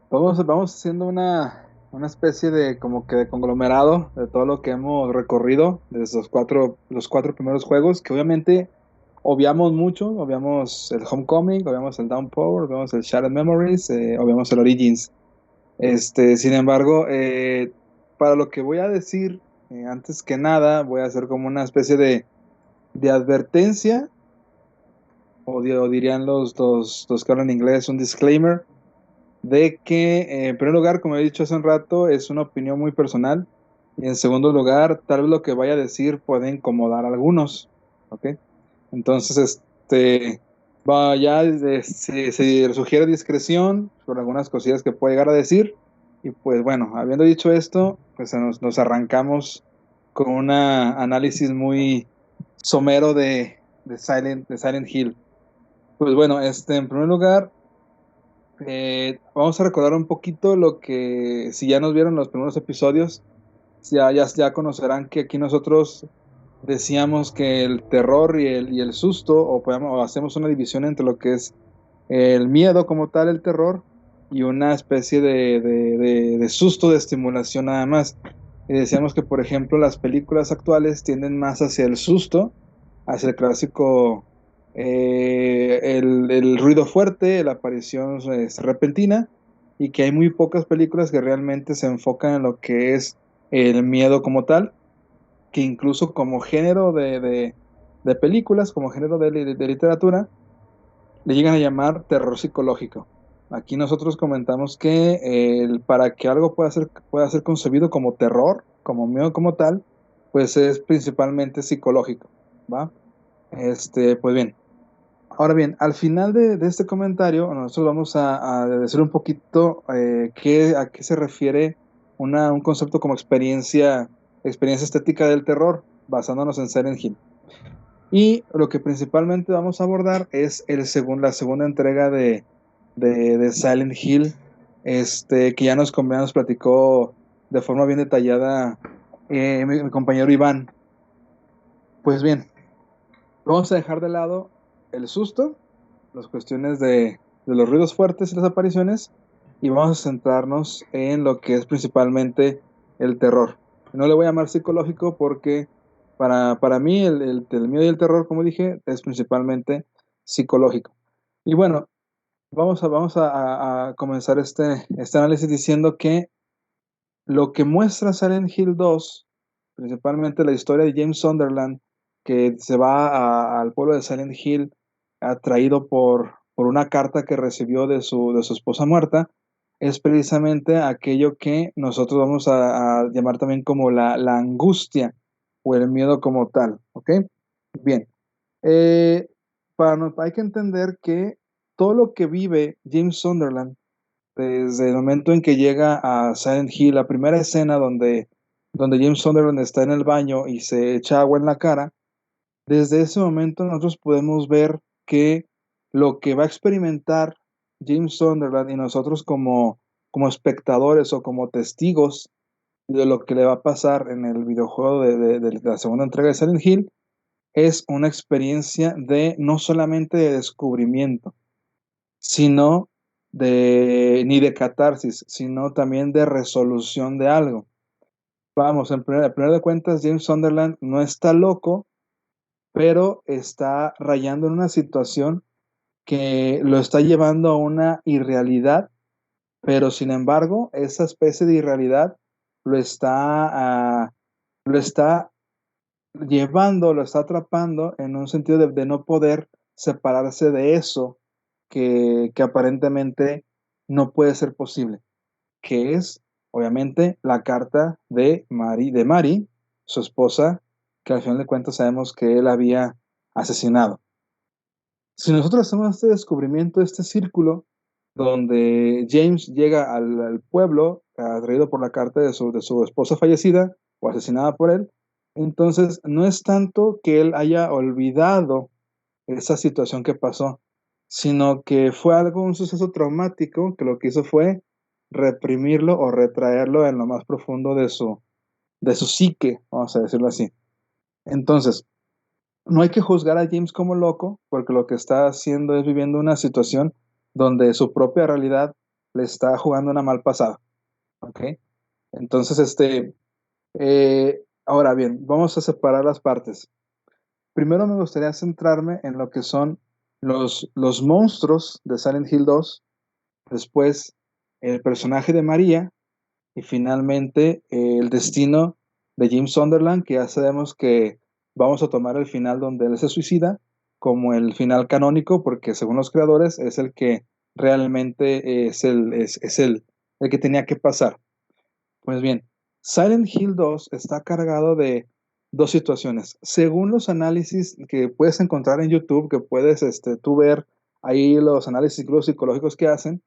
Vamos haciendo una especie de como que de conglomerado de todo lo que hemos recorrido desde los cuatro primeros juegos, que obviamente obviamos mucho, obviamos el Homecoming, obviamos el Downpour, obviamos el Shattered Memories, obviamos el Origins. Sin embargo, para lo que voy a decir, antes que nada, voy a hacer como una especie de advertencia, o dirían los que hablan inglés, un disclaimer de que, en primer lugar, como he dicho hace un rato, es una opinión muy personal. Y en segundo lugar, tal vez lo que vaya a decir puede incomodar a algunos. ¿Ok? Entonces, se sugiere discreción por algunas cosillas que puede llegar a decir. Y pues bueno, habiendo dicho esto, pues nos arrancamos con un análisis muy somero de Silent Hill. Pues bueno, en primer lugar, vamos a recordar un poquito lo que, si ya nos vieron los primeros episodios, ya conocerán que aquí nosotros decíamos que el terror y el susto, o hacemos una división entre lo que es el miedo como tal, el terror, y una especie de susto de estimulación nada más. Y decíamos que, por ejemplo, las películas actuales tienden más hacia el susto, hacia el clásico, el ruido fuerte, la aparición repentina, y que hay muy pocas películas que realmente se enfocan en lo que es el miedo como tal, que incluso como género de películas, como género de literatura, le llegan a llamar terror psicológico. Aquí nosotros comentamos que para que algo pueda ser concebido como terror, como miedo como tal, pues es principalmente psicológico, ¿va? Pues bien. Ahora bien, al final de este comentario, nosotros vamos a decir un poquito, a qué se refiere un concepto como experiencia estética del terror, basándonos en Silent Hill. Y lo que principalmente vamos a abordar es la segunda entrega de Silent Hill, que ya nos platicó de forma bien detallada, mi compañero Iván. Pues bien, vamos a dejar de lado el susto, las cuestiones de los ruidos fuertes y las apariciones, y vamos a centrarnos en lo que es principalmente el terror. No le voy a llamar psicológico porque para mí el miedo y el terror, como dije, es principalmente psicológico. Y bueno, vamos a comenzar este análisis diciendo que lo que muestra Silent Hill 2, principalmente la historia de James Sunderland, que se va al pueblo de Silent Hill, atraído por una carta que recibió de su esposa muerta, es precisamente aquello que nosotros vamos a llamar también como la angustia o el miedo como tal. ¿Ok? Bien. Eh, hay que entender que todo lo que vive James Sunderland desde el momento en que llega a Silent Hill, la primera escena donde James Sunderland está en el baño y se echa agua en la cara, desde ese momento nosotros podemos ver que lo que va a experimentar James Sunderland y nosotros como espectadores o como testigos de lo que le va a pasar en el videojuego de la segunda entrega de Silent Hill es una experiencia de no solamente de descubrimiento, sino ni de catarsis, sino también de resolución de algo. Vamos, en primer de cuentas, James Sunderland no está loco, pero está rayando en una situación que lo está llevando a una irrealidad, pero sin embargo, esa especie de irrealidad lo está, lo está lo está atrapando en un sentido de no poder separarse de eso que aparentemente no puede ser posible, que es obviamente la carta de Mary, su esposa, que al final de cuentas sabemos que él había asesinado. Si nosotros hacemos este descubrimiento, este círculo, donde James llega al pueblo, atraído por la carta de su esposa fallecida o asesinada por él, entonces no es tanto que él haya olvidado esa situación que pasó, sino que fue un suceso traumático que lo que hizo fue reprimirlo o retraerlo en lo más profundo de su psique, vamos a decirlo así. Entonces, no hay que juzgar a James como loco, porque lo que está haciendo es viviendo una situación donde su propia realidad le está jugando una mal pasada, ¿ok? Entonces, ahora bien, vamos a separar las partes. Primero me gustaría centrarme en lo que son los monstruos de Silent Hill 2, después el personaje de María y finalmente el destino de Jim Sunderland, que ya sabemos que vamos a tomar el final donde él se suicida como el final canónico, porque según los creadores es el que realmente es el que tenía que pasar. Pues bien, Silent Hill 2 está cargado de dos situaciones. Según los análisis que puedes encontrar en YouTube, que puedes tú ver ahí los análisis incluso psicológicos que hacen,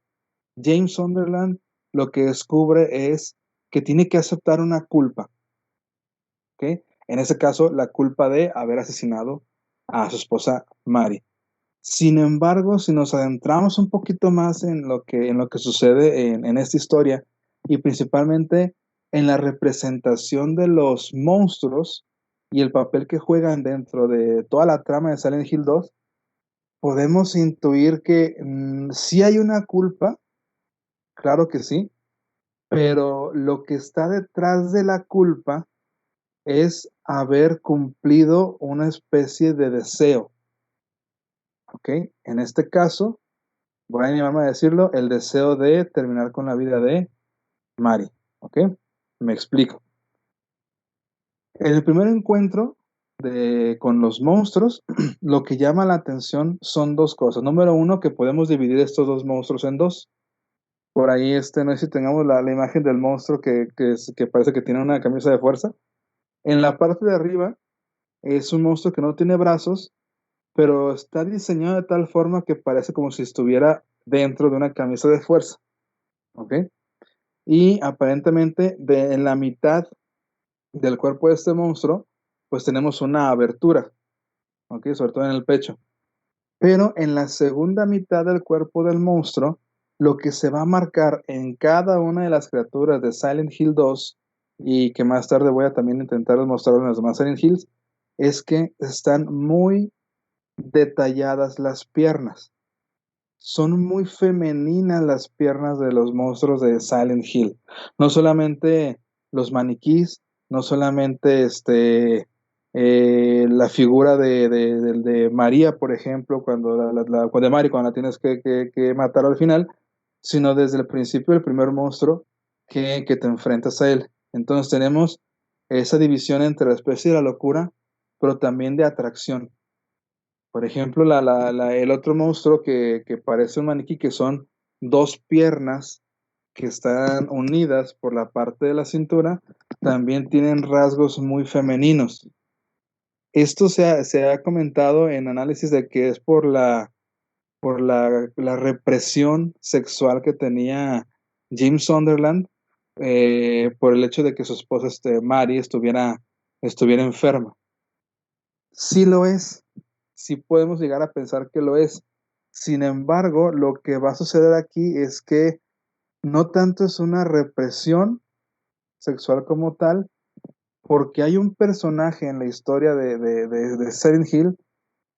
James Sunderland lo que descubre es que tiene que aceptar una culpa, ¿ok? En ese caso, la culpa de haber asesinado a su esposa Mary. Sin embargo, si nos adentramos un poquito más en lo que sucede en esta historia y principalmente en la representación de los monstruos y el papel que juegan dentro de toda la trama de Silent Hill 2, podemos intuir que sí hay una culpa, claro que sí, pero lo que está detrás de la culpa es haber cumplido una especie de deseo, ¿ok? En este caso, voy a animarme a decirlo, el deseo de terminar con la vida de Mari, ¿ok? Me explico. En el primer encuentro con los monstruos, lo que llama la atención son dos cosas. Número uno, que podemos dividir estos dos monstruos en dos. Por ahí, no sé si tengamos la imagen del monstruo que parece que tiene una camisa de fuerza. En la parte de arriba es un monstruo que no tiene brazos, pero está diseñado de tal forma que parece como si estuviera dentro de una camisa de fuerza, ¿ok? Y aparentemente en la mitad del cuerpo de este monstruo, pues tenemos una abertura, ¿ok? Sobre todo en el pecho. Pero en la segunda mitad del cuerpo del monstruo, lo que se va a marcar en cada una de las criaturas de Silent Hill 2, y que más tarde voy a también intentar demostrar en los demás Silent Hills, es que están muy detalladas las piernas. Son muy femeninas las piernas de los monstruos de Silent Hill. No solamente los maniquís, no solamente la figura de María, por ejemplo, de Mari, cuando la tienes que matar al final, sino desde el principio el primer monstruo que te enfrentas a él. Entonces tenemos esa división entre la especie de la locura, pero también de atracción. Por ejemplo, el otro monstruo que parece un maniquí, que son dos piernas que están unidas por la parte de la cintura, también tienen rasgos muy femeninos. Esto se ha comentado en análisis de que es por la represión sexual que tenía Jim Sunderland, por el hecho de que su esposa, Mary, estuviera enferma. Sí lo es, sí podemos llegar a pensar que lo es. Sin embargo, lo que va a suceder aquí es que no tanto es una represión sexual como tal, porque hay un personaje en la historia de Silent Hill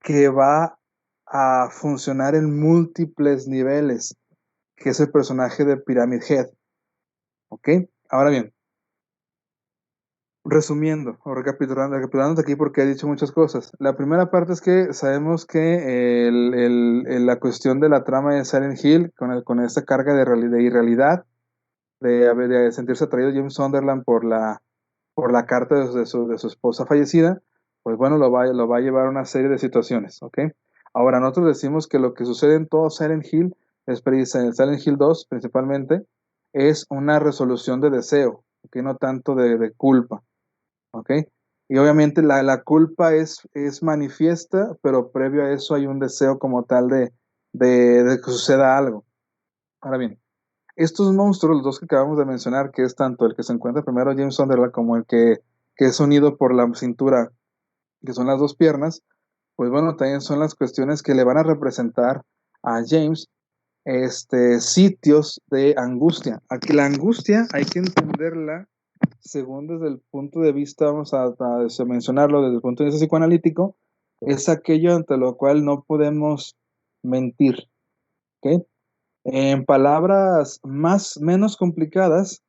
que va a funcionar en múltiples niveles, que es el personaje de Pyramid Head, ¿ok? Ahora bien, resumiendo o recapitulando aquí porque he dicho muchas cosas. La primera parte es que sabemos que la cuestión de la trama de Silent Hill, con esta carga de irrealidad, de sentirse atraído James Sunderland por la carta de su esposa fallecida, pues bueno, lo va a llevar a una serie de situaciones, ¿ok? Ahora, nosotros decimos que lo que sucede en todo Silent Hill, en Silent Hill 2 principalmente, es una resolución de deseo, ¿ok? No tanto de culpa. ¿Ok? Y obviamente la culpa es manifiesta, pero previo a eso hay un deseo como tal de que suceda algo. Ahora bien, estos monstruos, los dos que acabamos de mencionar, que es tanto el que se encuentra primero James Sunderland como el que es unido por la cintura, que son las dos piernas, pues bueno, también son las cuestiones que le van a representar a James sitios de angustia. Aquí la angustia hay que entenderla según desde el punto de vista, vamos a mencionarlo desde el punto de vista psicoanalítico, es aquello ante lo cual no podemos mentir, ¿ok? En palabras menos complicadas,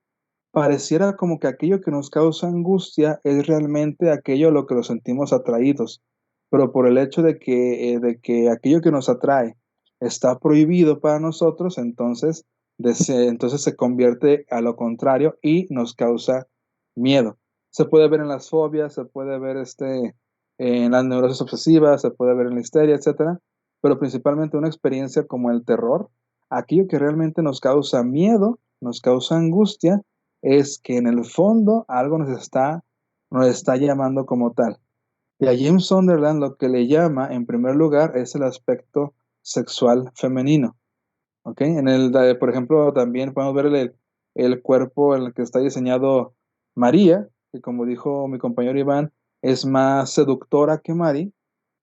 pareciera como que aquello que nos causa angustia es realmente aquello a lo que nos sentimos atraídos, pero por el hecho de que aquello que nos atrae está prohibido para nosotros, entonces, entonces se convierte a lo contrario y nos causa miedo. Se puede ver en las fobias, se puede ver en las neurosis obsesivas, se puede ver en la histeria, etcétera, pero principalmente una experiencia como el terror, aquello que realmente nos causa miedo, nos causa angustia, es que en el fondo algo nos está llamando como tal. Y a James Sunderland lo que le llama, en primer lugar, es el aspecto sexual femenino. ¿Ok? Por ejemplo, también podemos ver el cuerpo en el que está diseñado María, que como dijo mi compañero Iván, es más seductora que Mari,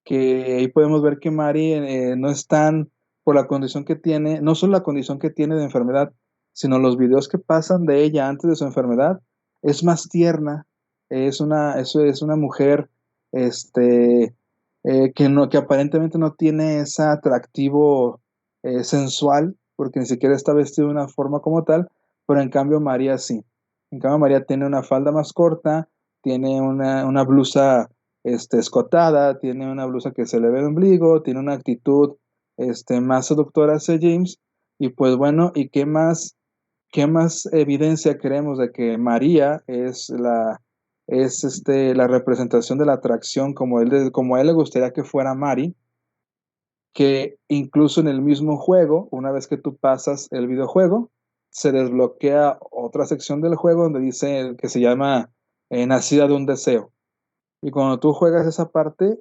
que ahí podemos ver que Mari no es tan por la condición que tiene, no solo la condición que tiene de enfermedad, sino los videos que pasan de ella antes de su enfermedad, es más tierna, es una mujer este, que aparentemente no tiene ese atractivo sensual, porque ni siquiera está vestida de una forma como tal, pero en cambio María sí. En cambio María tiene una falda más corta, tiene una blusa escotada, tiene una blusa que se le ve el ombligo, tiene una actitud más seductora hacia James, y pues bueno, ¿y qué más evidencia queremos de que María es la representación de la atracción como a él le gustaría que fuera Mari, que incluso en el mismo juego, una vez que tú pasas el videojuego, se desbloquea otra sección del juego donde dice que se llama Nacida de un deseo. Y cuando tú juegas esa parte,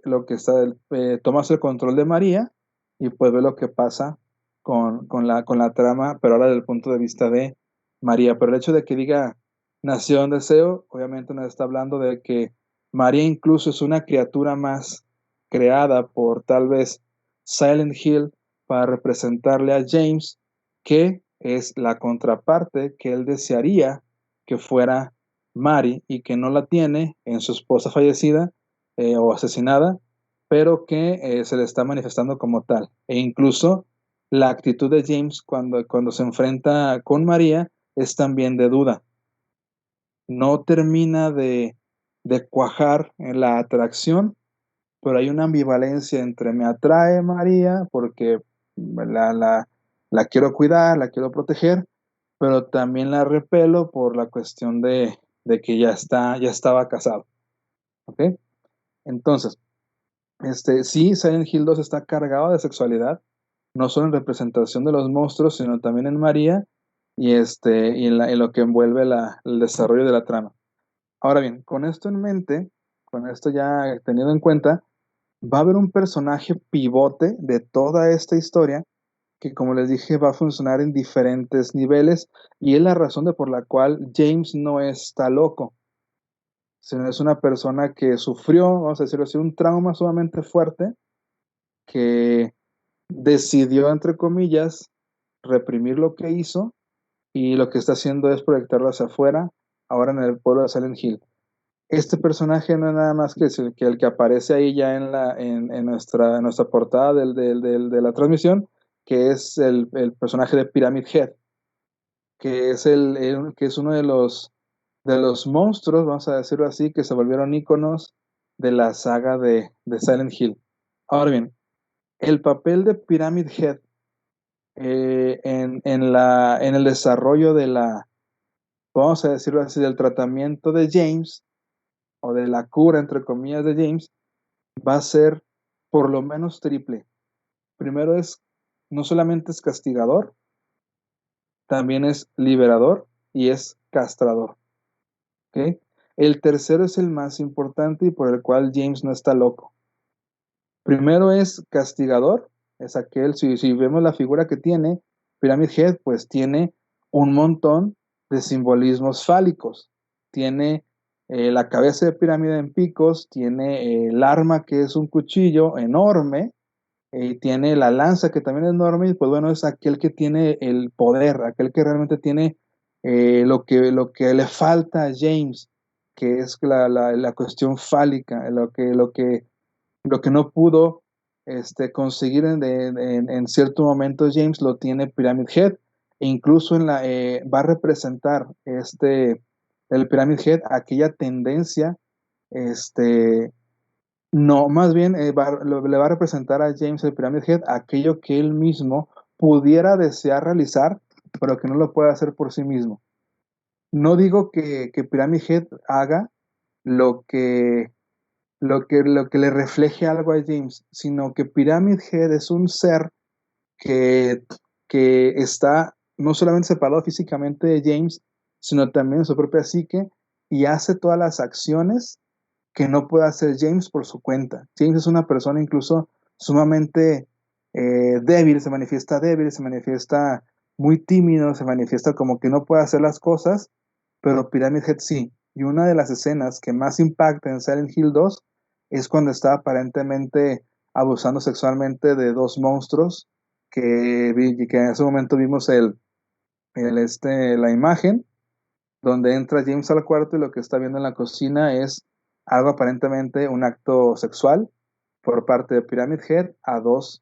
tomas el control de María y pues ves lo que pasa con la trama, pero ahora desde el punto de vista de María. Pero el hecho de que diga nació un deseo, obviamente nos está hablando de que María incluso es una criatura más creada por tal vez Silent Hill para representarle a James, que es la contraparte que él desearía que fuera Mari y que no la tiene en su esposa fallecida o asesinada, pero que se le está manifestando como tal. E incluso la actitud de James cuando se enfrenta con María es también de duda. No termina de cuajar en la atracción, pero hay una ambivalencia entre me atrae María porque la, la, la quiero cuidar, la quiero proteger, pero también la repelo por la cuestión de que ya estaba casado. ¿Ok? Entonces, sí, Silent Hill 2 está cargado de sexualidad, no solo en representación de los monstruos, sino también en María y en lo que envuelve el desarrollo de la trama. Ahora bien, con esto en mente, con esto ya tenido en cuenta, va a haber un personaje pivote de toda esta historia que, como les dije, va a funcionar en diferentes niveles y es la razón por la cual James no está loco, sino es una persona que sufrió, vamos a decirlo así, un trauma sumamente fuerte que decidió, entre comillas, reprimir lo que hizo y lo que está haciendo es proyectarlo hacia afuera, ahora en el pueblo de Silent Hill. Este personaje no es nada más que el que aparece ahí ya en nuestra portada de la transmisión, que es el personaje de Pyramid Head, que es, que es uno de los monstruos, vamos a decirlo así, que se volvieron íconos de la saga de Silent Hill. Ahora bien, el papel de Pyramid Head en el desarrollo vamos a decirlo así, del tratamiento de James, o de la cura, entre comillas, de James, va a ser por lo menos triple. Primero no solamente es castigador, también es liberador y es castrador. ¿Ok? El tercero es el más importante y por el cual James no está loco. Primero es castigador, es aquel, si vemos la figura que tiene, Pyramid Head, pues tiene un montón de simbolismos fálicos. Tiene la cabeza de pirámide en picos, tiene el arma que es un cuchillo enorme, tiene la lanza que también es enorme, y pues bueno, es aquel que tiene el poder, aquel que realmente tiene lo que le falta a James, que es la cuestión fálica, lo que no pudo conseguir en cierto momento James lo tiene Pyramid Head, e incluso va a representar el Pyramid Head aquella tendencia, no, más bien le va a representar a James el Pyramid Head aquello que él mismo pudiera desear realizar, pero que no lo puede hacer por sí mismo. No digo que Pyramid Head haga lo que, lo que le refleje algo a James, sino que Pyramid Head es un ser que, que está no solamente separado físicamente de James, sino también de su propia psique, y hace todas las acciones que no puede hacer James por su cuenta. James es una persona incluso sumamente débil, se manifiesta muy tímido, se manifiesta como que no puede hacer las cosas, pero Pyramid Head sí. Y una de las escenas que más impacta en Silent Hill 2 es cuando está aparentemente abusando sexualmente de dos monstruos que en ese momento vimos la imagen donde entra James al cuarto y lo que está viendo en la cocina es algo aparentemente un acto sexual por parte de Pyramid Head a dos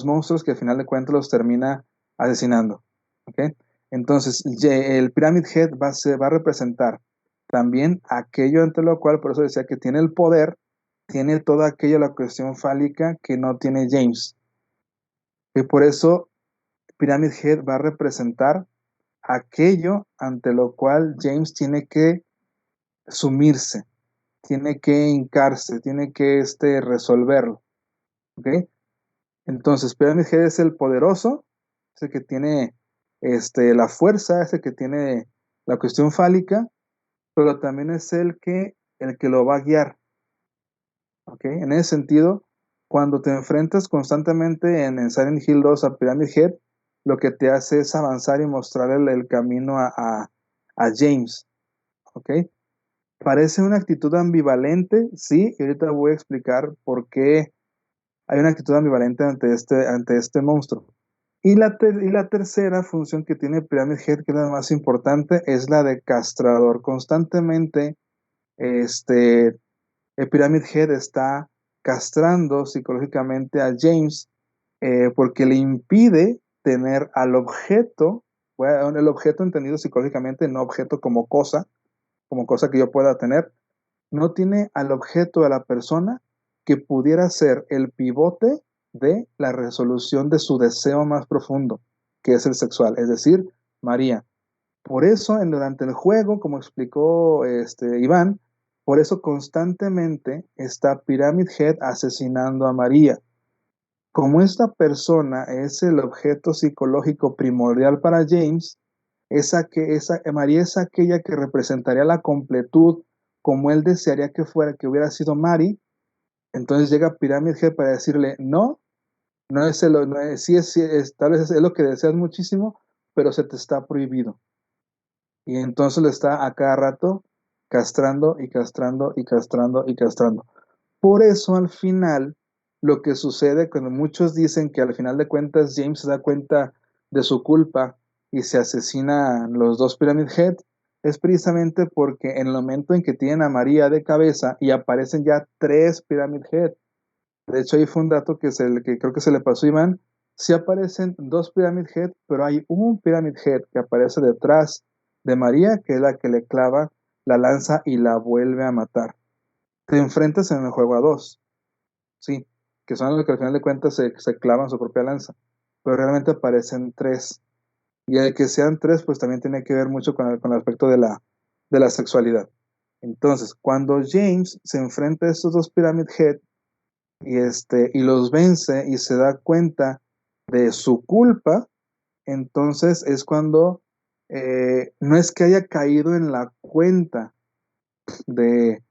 monstruos que al final de cuentas los termina asesinando. ¿Ok? Entonces, el Pyramid Head va a representar también aquello ante lo cual, por eso decía que tiene el poder, tiene toda aquella la cuestión fálica que no tiene James. Y por eso Pyramid Head va a representar aquello ante lo cual James tiene que sumirse, tiene que hincarse, tiene que resolverlo. ¿Ok? Entonces, Pyramid Head es el poderoso, es el que tiene la fuerza, es el que tiene la cuestión fálica, pero también es el que lo va a guiar. ¿Ok? En ese sentido, cuando te enfrentas constantemente en Silent Hill 2 a Pyramid Head, lo que te hace es avanzar y mostrar el camino a James. ¿Ok? Parece una actitud ambivalente, sí, y ahorita voy a explicar por qué hay una actitud ambivalente ante este monstruo. Y la tercera función que tiene Pyramid Head, que es la más importante, es la de castrador. Constantemente, el Pyramid Head está castrando psicológicamente a James, porque le impide tener al objeto, bueno, el objeto entendido psicológicamente, no objeto como cosa que yo pueda tener, no tiene al objeto, a la persona que pudiera ser el pivote de la resolución de su deseo más profundo, que es el sexual, es decir, María. Por eso, durante el juego, como explicó Iván, por eso constantemente está Pyramid Head asesinando a María. Como esta persona es el objeto psicológico primordial para James, María es aquella que representaría la completud como él desearía que fuera, que hubiera sido Mari. Entonces llega Pyramid Head para decirle, no, no es, tal vez es lo que deseas muchísimo, pero se te está prohibido. Y entonces lo está a cada rato castrando y castrando y castrando y castrando. Por eso al final, lo que sucede cuando muchos dicen que al final de cuentas James se da cuenta de su culpa y se asesinan los dos Pyramid Head, es precisamente porque en el momento en que tienen a María de cabeza y aparecen ya tres Pyramid Head. De hecho, ahí fue un dato que creo que se le pasó a Iván. Sí aparecen dos Pyramid Head, pero hay un Pyramid Head que aparece detrás de María, que es la que le clava la lanza y la vuelve a matar. Te enfrentas en el juego a dos, sí, que son los que al final de cuentas se clavan su propia lanza, pero realmente aparecen tres. Y el que sean tres, pues también tiene que ver mucho con el aspecto de la sexualidad. Entonces, cuando James se enfrenta a estos dos Pyramid Head y los vence y se da cuenta de su culpa, entonces es cuando no es que haya caído en la cuenta de,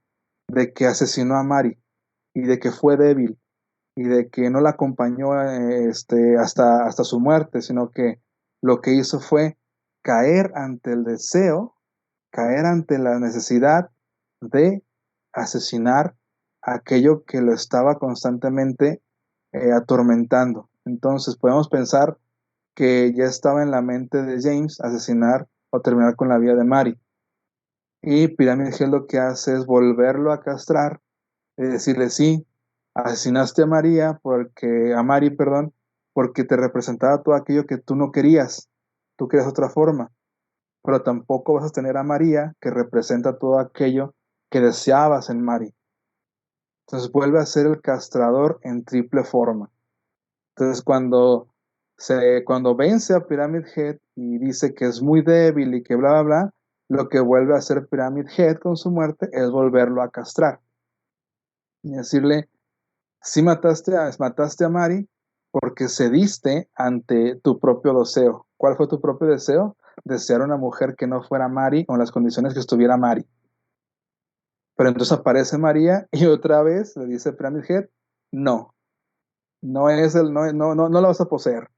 de que asesinó a Mari y de que fue débil y de que no la acompañó hasta su muerte, sino que lo que hizo fue caer ante el deseo, caer ante la necesidad de asesinar aquello que lo estaba constantemente atormentando. Entonces podemos pensar que ya estaba en la mente de James asesinar o terminar con la vida de Mary. Y Pyramid Head lo que hace es volverlo a castrar y decirle, sí, asesinaste a Mari, perdón, porque te representaba todo aquello que tú no querías, tú querías otra forma, pero tampoco vas a tener a María que representa todo aquello que deseabas en Mari. Entonces vuelve a ser el castrador en triple forma. Entonces cuando vence a Pyramid Head y dice que es muy débil y que bla, bla, bla, lo que vuelve a hacer Pyramid Head con su muerte es volverlo a castrar y decirle, sí mataste a Mari porque cediste ante tu propio deseo. ¿Cuál fue tu propio deseo? Desear una mujer que no fuera Mari o en las condiciones que estuviera Mari. Pero entonces aparece María y otra vez le dice Pyramid Head, no, no la vas a poseer.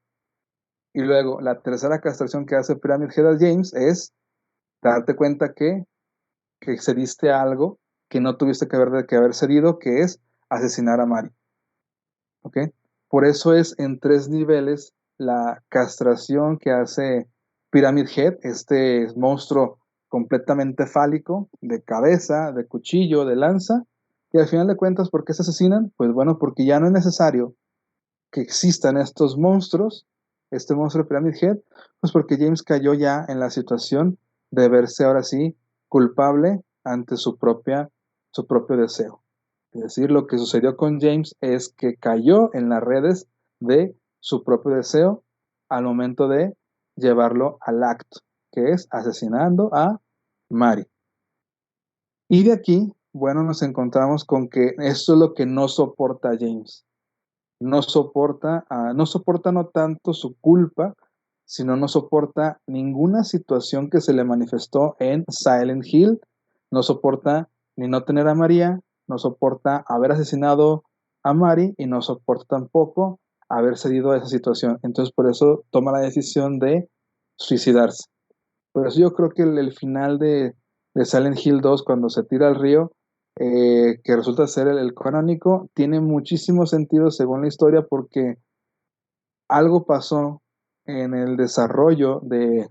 Y luego la tercera castración que hace Pyramid Head a James es darte cuenta que cediste a algo que no tuviste que haber cedido, que es asesinar a Mari. ¿Ok? Por eso es en 3 niveles la castración que hace Pyramid Head, este monstruo completamente fálico, de cabeza, de cuchillo, de lanza, y al final de cuentas, ¿por qué se asesinan? Pues bueno, porque ya no es necesario que existan estos monstruos, este monstruo de Pyramid Head, pues porque James cayó ya en la situación de verse ahora sí culpable ante su propio deseo. Es decir, lo que sucedió con James es que cayó en las redes de su propio deseo al momento de llevarlo al acto, que es asesinando a Mary. Y de aquí, bueno, nos encontramos con que esto es lo que no soporta James. No soporta no tanto su culpa, sino no soporta ninguna situación que se le manifestó en Silent Hill, no soporta ni no tener a María, no soporta haber asesinado a Mary y no soporta tampoco haber cedido a esa situación. Entonces por eso toma la decisión de suicidarse. Por eso yo creo que el final de Silent Hill 2, cuando se tira al río, que resulta ser el canónico, tiene muchísimo sentido según la historia porque algo pasó en el desarrollo de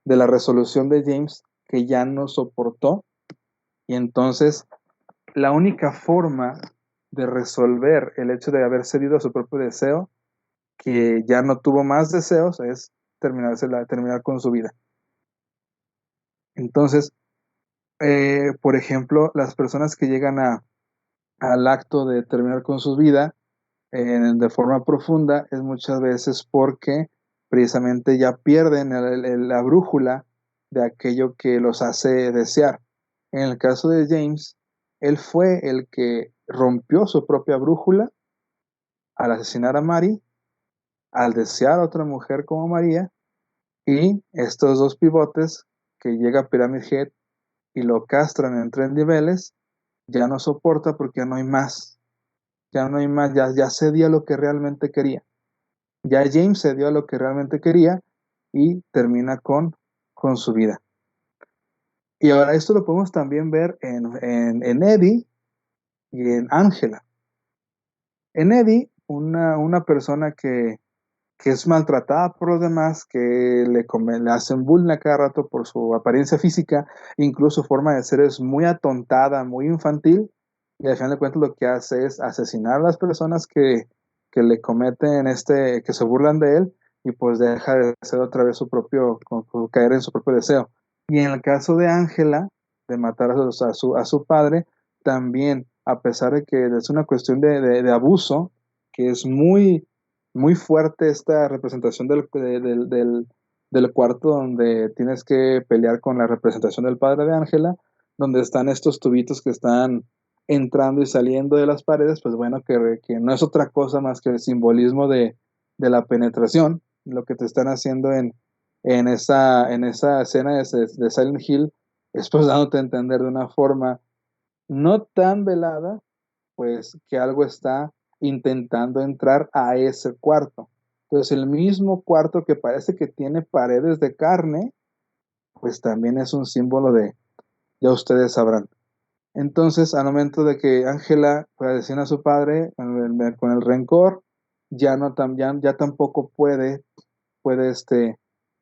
la resolución de James que ya no soportó y entonces la única forma de resolver el hecho de haber cedido a su propio deseo, que ya no tuvo más deseos, es terminar con su vida. Entonces, por ejemplo, las personas que llegan al acto de terminar con su vida de forma profunda es muchas veces porque precisamente ya pierden la brújula de aquello que los hace desear. En el caso de James, él fue el que rompió su propia brújula al asesinar a Mary, al desear a otra mujer como María, y estos dos pivotes que llega Pyramid Head y lo castran en 3 niveles, ya no soporta porque ya no hay más, ya cedía lo que realmente quería. Ya James cedió a lo que realmente quería y termina con su vida. Y ahora esto lo podemos también ver en Eddie y en Angela. En Eddie, una persona que es maltratada por los demás, que le hacen bullying a cada rato por su apariencia física, incluso su forma de ser es muy atontada, muy infantil, y al final de cuentas lo que hace es asesinar a las personas que le cometen que se burlan de él, y pues deja de ser otra vez caer en su propio deseo. Y en el caso de Ángela, de matar a su padre, también, a pesar de que es una cuestión de abuso, que es muy muy fuerte esta representación del cuarto donde tienes que pelear con la representación del padre de Ángela, donde están estos tubitos que están entrando y saliendo de las paredes, pues bueno, que no es otra cosa más que el simbolismo de la penetración, lo que te están haciendo en esa escena de Silent Hill, es pues dándote a entender de una forma no tan velada, pues que algo está intentando entrar a ese cuarto. Entonces el mismo cuarto que parece que tiene paredes de carne, pues también es un símbolo ya ustedes sabrán. Entonces al momento de que Ángela asesina a su padre con el rencor, ya tampoco puede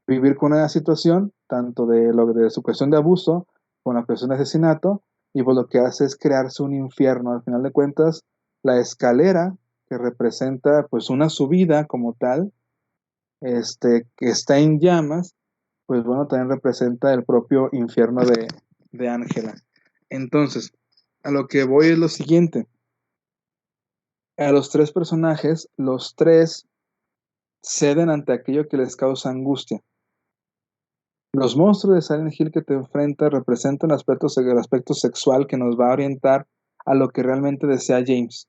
vivir con una situación, tanto de su cuestión de abuso, con la cuestión de asesinato, y pues lo que hace es crearse un infierno. Al final de cuentas, La escalera, que representa pues una subida como tal, que está en llamas, pues bueno, también representa el propio infierno de Ángela. Entonces, a lo que voy es lo siguiente. A los tres personajes, los tres ceden ante aquello que les causa angustia. Los monstruos de Silent Hill que te enfrentas representan el aspecto sexual que nos va a orientar a lo que realmente desea James.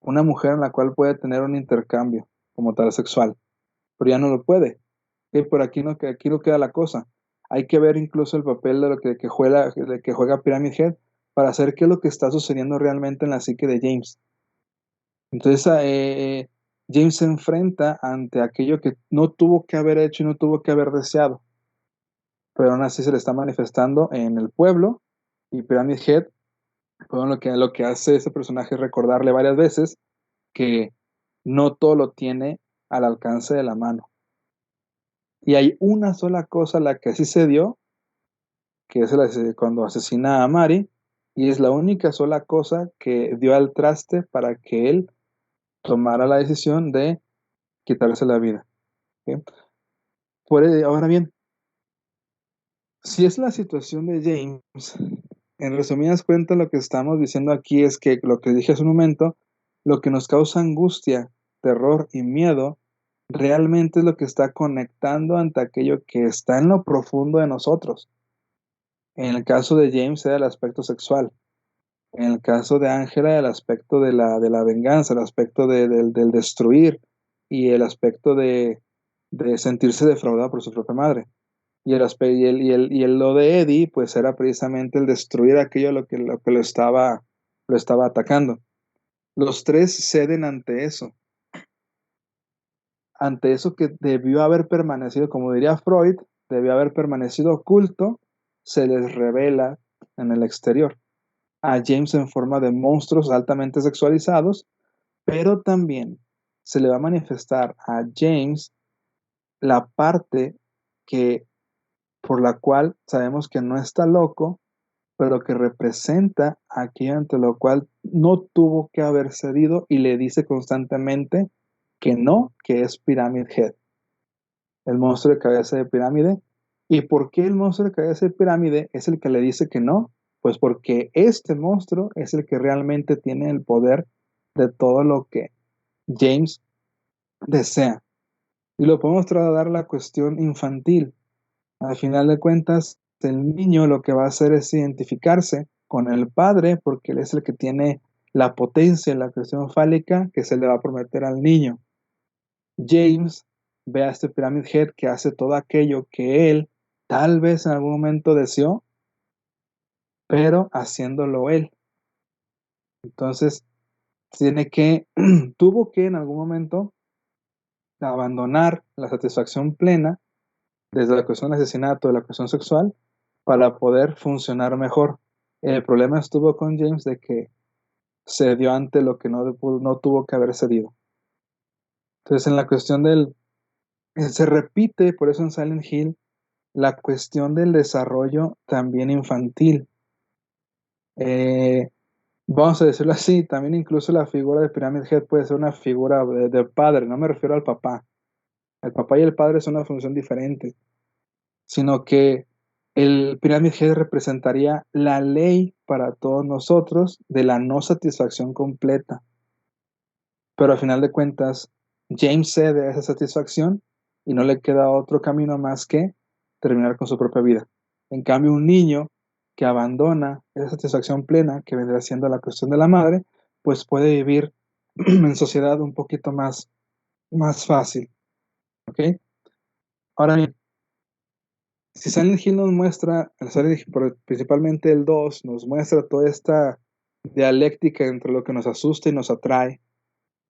Una mujer en la cual puede tener un intercambio como tal sexual, pero ya no lo puede. Y por aquí no queda la cosa. Hay que ver incluso el papel de lo que juega Pyramid Head para saber qué es lo que está sucediendo realmente en la psique de James. Entonces, James se enfrenta ante aquello que no tuvo que haber hecho y no tuvo que haber deseado, pero aún así se le está manifestando en el pueblo. Y Pyramid Head, bueno, lo que hace ese personaje es recordarle varias veces que no todo lo tiene al alcance de la mano. Y hay una sola cosa a la que sí se dio, que es cuando asesina a Mary, y es la única sola cosa que dio al traste para que él tomara la decisión de quitarse la vida. ¿Ok? Ahora bien, si es la situación de James, en resumidas cuentas lo que estamos diciendo aquí es que lo que dije hace un momento, lo que nos causa angustia, terror y miedo, realmente es lo que está conectando ante aquello que está en lo profundo de nosotros. En el caso de James era el aspecto sexual. En el caso de Ángela, el aspecto de la venganza, el aspecto del destruir y el aspecto de sentirse defraudado por su propia madre. Lo de Eddie, pues era precisamente el destruir aquello lo que lo estaba atacando. Los tres ceden ante eso que debió haber permanecido, como diría Freud, debió haber permanecido oculto, se les revela en el exterior. A James en forma de monstruos altamente sexualizados, pero también se le va a manifestar a James la parte que por la cual sabemos que no está loco, pero que representa aquello ante lo cual no tuvo que haber cedido y le dice constantemente que no, que es Pyramid Head, el monstruo de cabeza de pirámide. ¿Y por qué el monstruo de cabeza de pirámide es el que le dice que no? Pues porque este monstruo es el que realmente tiene el poder de todo lo que James desea. Y lo podemos trasladar a la cuestión infantil. Al final de cuentas, el niño lo que va a hacer es identificarse con el padre porque él es el que tiene la potencia en la cuestión fálica que se le va a prometer al niño. James ve a este Pyramid Head que hace todo aquello que él tal vez en algún momento deseó, pero haciéndolo él. Entonces, tuvo que en algún momento abandonar la satisfacción plena desde la cuestión del asesinato, de la cuestión sexual, para poder funcionar mejor. El problema estuvo con James de que cedió ante lo que no tuvo que haber cedido. Entonces, en la cuestión se repite, por eso en Silent Hill, la cuestión del desarrollo también infantil. Eh, Vamos a decirlo así, también incluso la figura de Pyramid Head puede ser una figura de padre, no me refiero al papá. El papá y el padre son una función diferente, sino que el Pyramid Head representaría la ley para todos nosotros de la no satisfacción completa. Pero al final de cuentas, James cede a esa satisfacción y no le queda otro camino más que terminar con su propia vida. En cambio, un niño que abandona esa satisfacción plena, que vendrá siendo la cuestión de la madre, pues puede vivir en sociedad un poquito más fácil. ¿Ok? Ahora bien, si Silent Hill nos muestra, principalmente el 2 nos muestra toda esta dialéctica entre lo que nos asusta y nos atrae,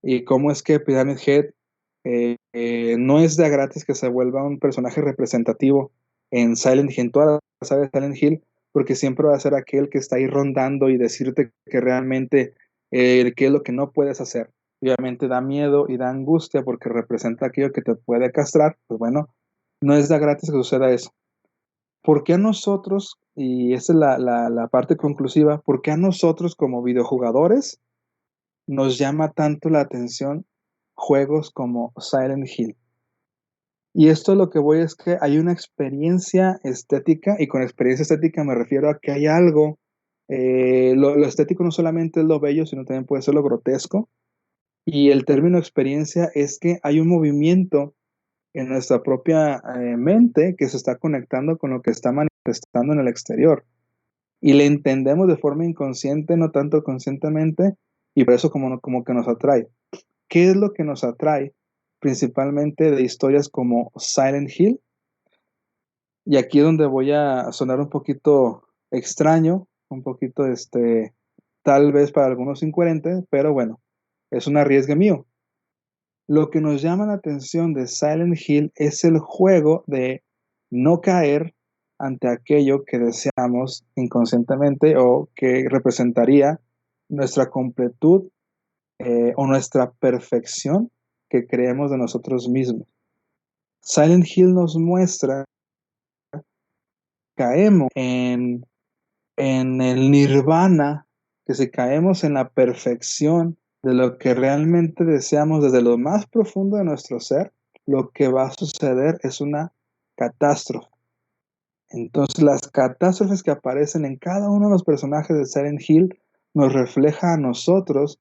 y cómo es que Pyramid Head no es de gratis que se vuelva un personaje representativo en Silent Hill, en toda la saga de Silent Hill, porque siempre va a ser aquel que está ahí rondando y decirte que realmente qué es lo que no puedes hacer. Obviamente da miedo y da angustia porque representa aquello que te puede castrar. Pues bueno, no es de gratis que suceda eso. ¿Por qué a nosotros, y esa es la parte conclusiva, por qué a nosotros como videojugadores nos llama tanto la atención juegos como Silent Hill. Y esto lo que voy es que hay una experiencia estética, y con experiencia estética me refiero a que hay algo, lo estético no solamente es lo bello, sino también puede ser lo grotesco. Y el término experiencia es que hay un movimiento en nuestra propia mente que se está conectando con lo que está manifestando en el exterior. Y le entendemos de forma inconsciente, no tanto conscientemente, y por eso como que nos atrae. ¿Qué es lo que nos atrae principalmente de historias como Silent Hill? Y aquí es donde voy a sonar un poquito extraño, un poquito, tal vez para algunos incoherente, pero bueno, es un arriesgue mío. Lo que nos llama la atención de Silent Hill es el juego de no caer ante aquello que deseamos inconscientemente o que representaría nuestra completud o nuestra perfección que creemos de nosotros mismos. Silent Hill nos muestra que caemos en el nirvana, que si caemos en la perfección de lo que realmente deseamos desde lo más profundo de nuestro ser, lo que va a suceder es una catástrofe. Entonces, las catástrofes que aparecen en cada uno de los personajes de Silent Hill nos refleja a nosotros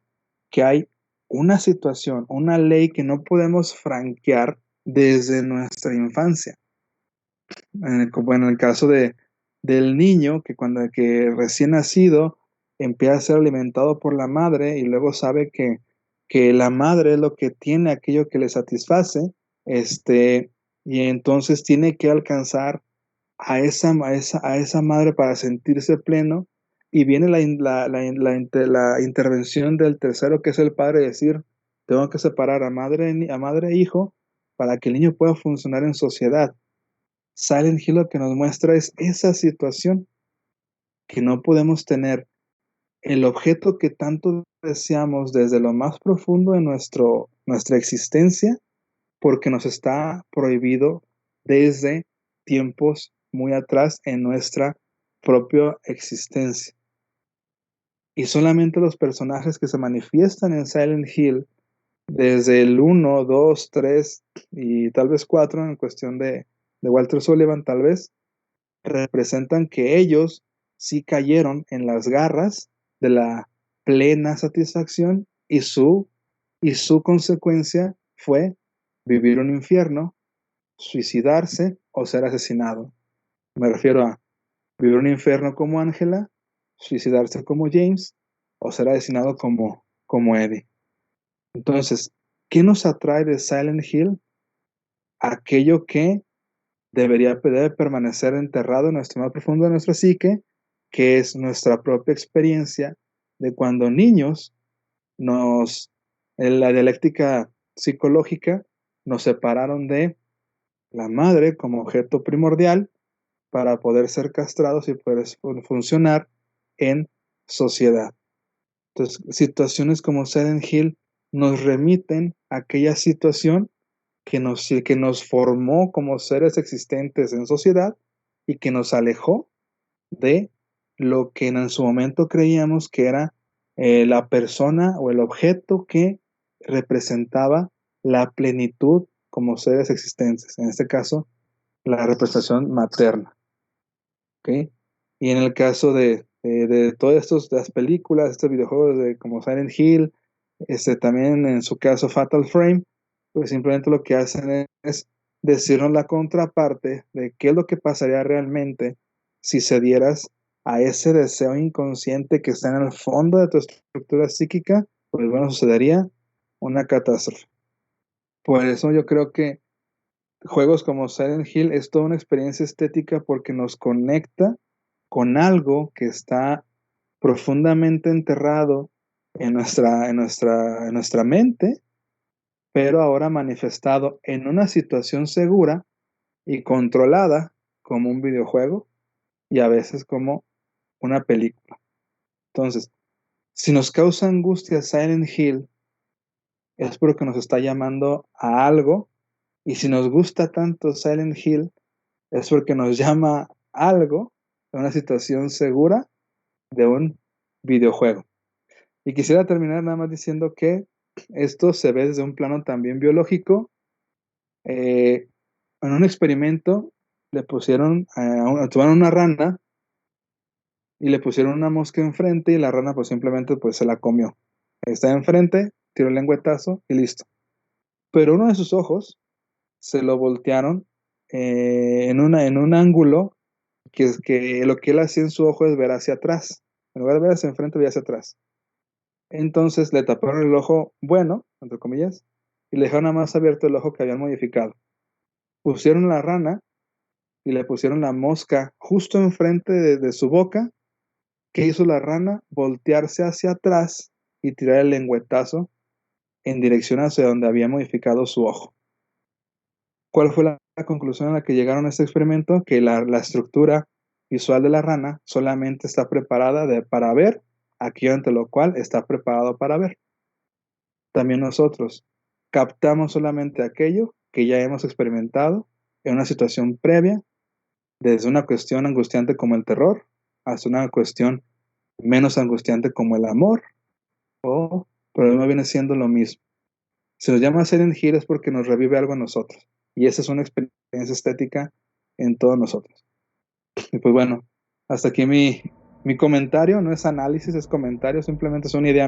que hay una situación, una ley que no podemos franquear desde nuestra infancia. Como en el caso del niño que cuando que recién nacido empieza a ser alimentado por la madre y luego sabe que la madre es lo que tiene aquello que le satisface, y entonces tiene que alcanzar a esa madre para sentirse pleno, y viene la intervención del tercero, que es el padre, decir, tengo que separar a madre e hijo para que el niño pueda funcionar en sociedad. Silent Hill lo que nos muestra es esa situación, que no podemos tener el objeto que tanto deseamos desde lo más profundo de nuestra existencia, porque nos está prohibido desde tiempos muy atrás en nuestra propia existencia. Y solamente los personajes que se manifiestan en Silent Hill, desde el uno, 2, 3 y tal vez 4, en cuestión de Walter Sullivan, tal vez, representan que ellos sí cayeron en las garras de la plena satisfacción, y su consecuencia fue vivir un infierno, suicidarse o ser asesinado. Me refiero a vivir un infierno como Angela, suicidarse como James o ser asesinado como Eddie. Entonces, ¿qué nos atrae de Silent Hill? Aquello que debe permanecer enterrado en nuestro más profundo de nuestra psique, que es nuestra propia experiencia de cuando niños en la dialéctica psicológica, nos separaron de la madre como objeto primordial para poder ser castrados y poder funcionar en sociedad. Entonces, situaciones como Silent Hill nos remiten a aquella situación que nos formó como seres existentes en sociedad y que nos alejó de lo que en su momento creíamos que era la persona o el objeto que representaba la plenitud como seres existentes. En este caso, la representación materna. ¿Ok? Y en el caso de todas las películas, estos videojuegos como Silent Hill, también en su caso Fatal Frame, pues simplemente lo que hacen es decirnos la contraparte de qué es lo que pasaría realmente si cedieras a ese deseo inconsciente que está en el fondo de tu estructura psíquica. Pues bueno, sucedería una catástrofe. Por eso yo creo que juegos como Silent Hill es toda una experiencia estética, porque nos conecta con algo que está profundamente enterrado en nuestra mente, pero ahora manifestado en una situación segura y controlada como un videojuego y a veces como una película. Entonces, si nos causa angustia Silent Hill, es porque nos está llamando a algo, y si nos gusta tanto Silent Hill, es porque nos llama algo, a una situación segura de un videojuego. Y quisiera terminar nada más diciendo que esto se ve desde un plano también biológico. En un experimento le pusieron, tomaron una rana y le pusieron una mosca enfrente y la rana pues simplemente pues se la comió. Está enfrente, tiró el lengüetazo y listo. Pero uno de sus ojos se lo voltearon en un ángulo que es que lo que él hacía en su ojo es ver hacia atrás. En lugar de ver hacia enfrente, veía hacia atrás. Entonces le taparon el ojo bueno, entre comillas, y le dejaron nada más abierto el ojo que habían modificado. Pusieron la rana y le pusieron la mosca justo enfrente de su boca. ¿Qué hizo la rana? Voltearse hacia atrás y tirar el lengüetazo en dirección hacia donde había modificado su ojo. ¿Cuál fue la conclusión a la que llegaron a este experimento? Que la estructura visual de la rana solamente está preparada para ver aquello ante lo cual está preparado para ver. También nosotros captamos solamente aquello que ya hemos experimentado en una situación previa, desde una cuestión angustiante como el terror, hasta una cuestión menos angustiante como el amor, o el problema viene siendo lo mismo. Se nos llama Silent Hill es porque nos revive algo en nosotros, y esa es una experiencia estética en todos nosotros. Y pues bueno, hasta aquí mi comentario, no es análisis, es comentario, simplemente es una idea